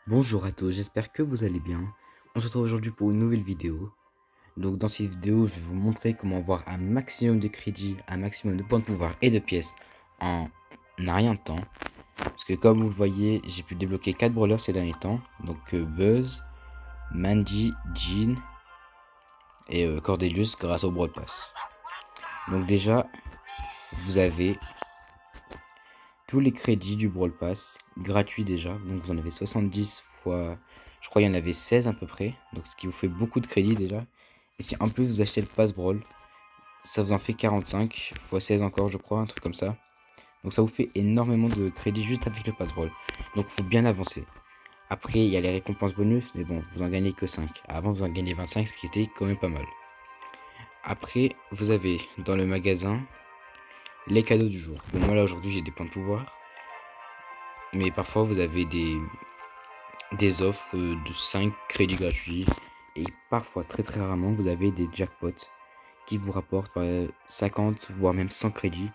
Bonjour à tous, j'espère que vous allez bien. On se retrouve aujourd'hui pour une nouvelle vidéo. Donc dans cette vidéo, je vais vous montrer comment avoir un maximum de crédits, un maximum de points de pouvoir et de pièces en rien de temps. Parce que comme vous le voyez, j'ai pu débloquer 4 brawlers ces derniers temps. Donc Buzz, Mandy, Jean et Cordelius grâce au Brawl Pass. Donc déjà, vous avez tous les crédits du Brawl Pass gratuits déjà. Donc vous en avez 70 fois, je crois qu'il y en avait 16 à peu près. Donc ce qui vous fait beaucoup de crédits déjà. Et si en plus vous achetez le Pass Brawl, ça vous en fait 45 fois 16 encore, je crois, un truc comme ça. Donc ça vous fait énormément de crédits juste avec le Pass Brawl. Donc il faut bien avancer. Après, il y a les récompenses bonus, mais bon, vous en gagnez que 5. Avant, vous en gagnez 25, ce qui était quand même pas mal. Après, vous avez dans le magasin les cadeaux du jour. Bon, moi là aujourd'hui, j'ai des points de pouvoir. Mais parfois, vous avez des offres de 5 crédits gratuits. Et parfois, très très rarement, vous avez des jackpots qui vous rapportent 50 voire même 100 crédits.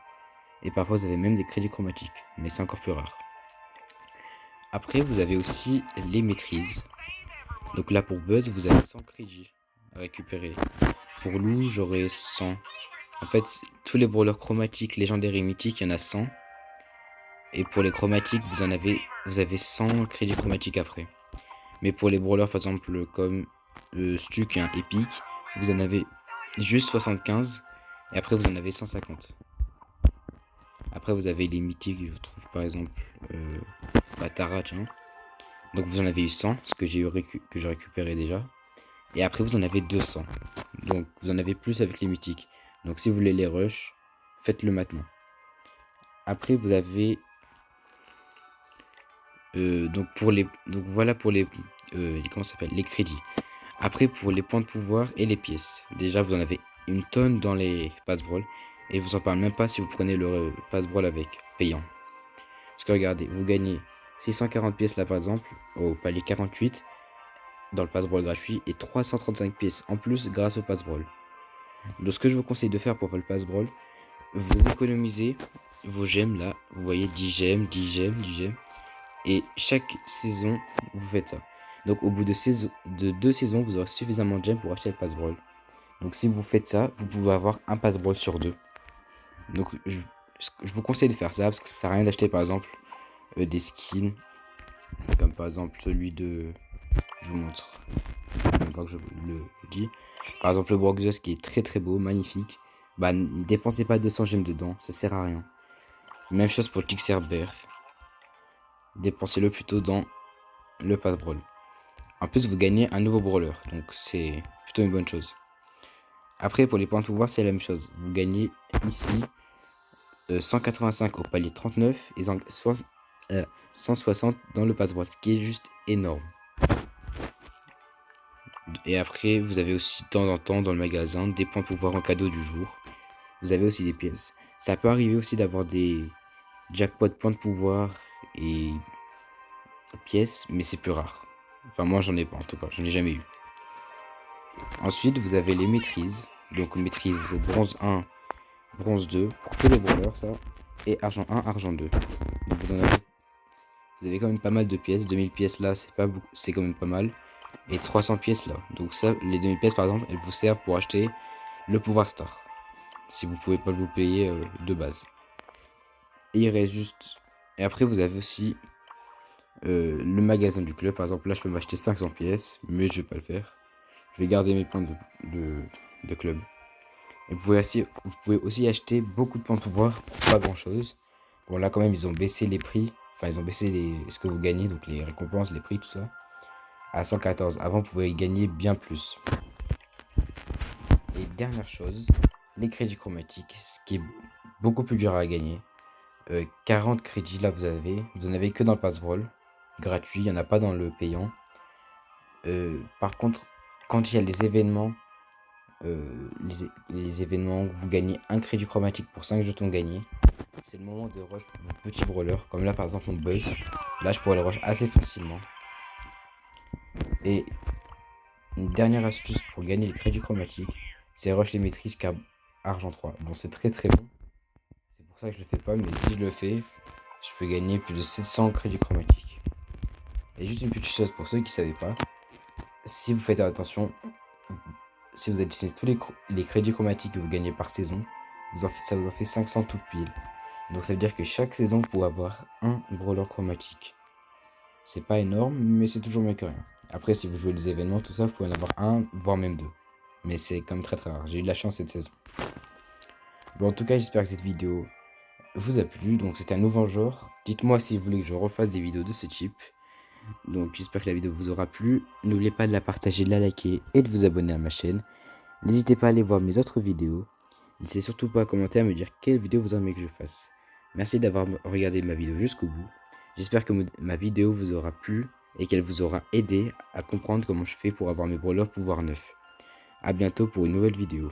Et parfois, vous avez même des crédits chromatiques. Mais c'est encore plus rare. Après, vous avez aussi les maîtrises. Donc là, pour Buzz, vous avez 100 crédits à récupérer. Pour Lou, j'aurai 100. En fait, tous les brawlers chromatiques, légendaires et mythiques, il y en a 100. Et pour les chromatiques, vous avez 100 crédits chromatiques après. Mais pour les brawlers, par exemple, comme Stuck et un épique, vous en avez juste 75. Et après, vous en avez 150. Après, vous avez les mythiques, je trouve par exemple Tara, tiens. Donc vous en avez eu 100, ce que j'ai récupéré déjà. Et après, vous en avez 200. Donc vous en avez plus avec les mythiques. Donc si vous voulez les rush, faites-le maintenant. Après, vous avez donc voilà pour comment ça s'appelle, les crédits. Après, pour les points de pouvoir et les pièces. Déjà, vous en avez une tonne dans les pass brawl. Et je vous en parle même pas si vous prenez le pass brawl avec, payant. Parce que regardez, vous gagnez 640 pièces là par exemple, au palier 48, dans le pass brawl gratuit, et 335 pièces en plus grâce au pass brawl. Donc ce que je vous conseille de faire pour faire le pass brawl, vous économisez vos gemmes là. Vous voyez 10 gemmes, 10 gemmes, 10 gemmes. Et chaque saison, vous faites ça. Donc au bout de 2 saisons, vous aurez suffisamment de gemmes pour acheter le pass brawl. Donc si vous faites ça, vous pouvez avoir un pass brawl sur 2. Donc je vous conseille de faire ça parce que ça sert à rien d'acheter par exemple des skins. Comme par exemple celui de... Je vous montre. Quand je le dis. Par exemple le Broxus qui est très très beau, magnifique. Bah ne dépensez pas 200 gemmes dedans, ça sert à rien. Même chose pour le Tixerber. Dépensez-le plutôt dans le pass brawl. En plus vous gagnez un nouveau brawler, donc c'est plutôt une bonne chose. Après pour les points de pouvoir c'est la même chose. Vous gagnez ici 185 au palier 39 et 160 dans le pass brawl, ce qui est juste énorme. Et après vous avez aussi de temps en temps dans le magasin des points de pouvoir en cadeau du jour. Vous avez aussi des pièces. Ça peut arriver aussi d'avoir des jackpots points de pouvoir et pièces, mais c'est plus rare. Enfin moi j'en ai pas en tout cas, j'en ai jamais eu. Ensuite vous avez les maîtrises. Donc maîtrise bronze 1, bronze 2 pour tous les brawlers ça. Et argent 1, argent 2. Donc vous avez quand même pas mal de pièces. 2000 pièces là, c'est pas beaucoup, c'est quand même pas mal. Et 300 pièces là. Donc ça, les 2000 pièces par exemple, elles vous servent pour acheter le pouvoir star. Si vous pouvez pas vous payer de base. Et il reste juste... Et après vous avez aussi le magasin du club. Par exemple là je peux m'acheter 500 pièces. Mais je vais pas le faire. Je vais garder mes points de club. Et vous pouvez aussi acheter beaucoup de points de pouvoir pour pas grand chose. Bon là quand même ils ont baissé les prix. Enfin ils ont baissé ce que vous gagnez. Donc les récompenses, les prix, tout ça. À 114. Avant vous pouvez gagner bien plus. Et dernière chose, les crédits chromatiques. Ce qui est beaucoup plus dur à gagner. 40 crédits là vous en avez que dans le pass brawl. Gratuit, il n'y en a pas dans le payant. Par contre, quand il y a les événements, les événements où vous gagnez un crédit chromatique pour 5 jetons gagnés, c'est le moment de rush vos petits brawlers. Comme là par exemple mon Buzz. Là je pourrais le rush assez facilement. Et une dernière astuce pour gagner les crédits chromatiques, c'est rush les maîtrises car argent 3. Bon c'est très très bon. C'est pour ça que je le fais pas, mais si je le fais, je peux gagner plus de 700 crédits chromatiques. Et juste une petite chose pour ceux qui ne savaient pas, si vous faites attention, si vous additionnez tous les crédits chromatiques que vous gagnez par saison, ça vous en fait 500 tout pile. Donc ça veut dire que chaque saison, vous pouvez avoir un brawler chromatique. C'est pas énorme, mais c'est toujours mieux que rien. Après, si vous jouez les événements, tout ça, vous pouvez en avoir un, voire même deux. Mais c'est comme très rare. J'ai eu de la chance cette saison. Bon, en tout cas, j'espère que cette vidéo vous a plu. Donc c'est un nouveau genre. Dites-moi si vous voulez que je refasse des vidéos de ce type. Donc j'espère que la vidéo vous aura plu. N'oubliez pas de la partager, de la liker et de vous abonner à ma chaîne. N'hésitez pas à aller voir mes autres vidéos. N'hésitez surtout pas à commenter, à me dire quelle vidéo vous aimez que je fasse. Merci d'avoir regardé ma vidéo jusqu'au bout. J'espère que ma vidéo vous aura plu et qu'elle vous aura aidé à comprendre comment je fais pour avoir mes brawlers pouvoir 9. A bientôt pour une nouvelle vidéo.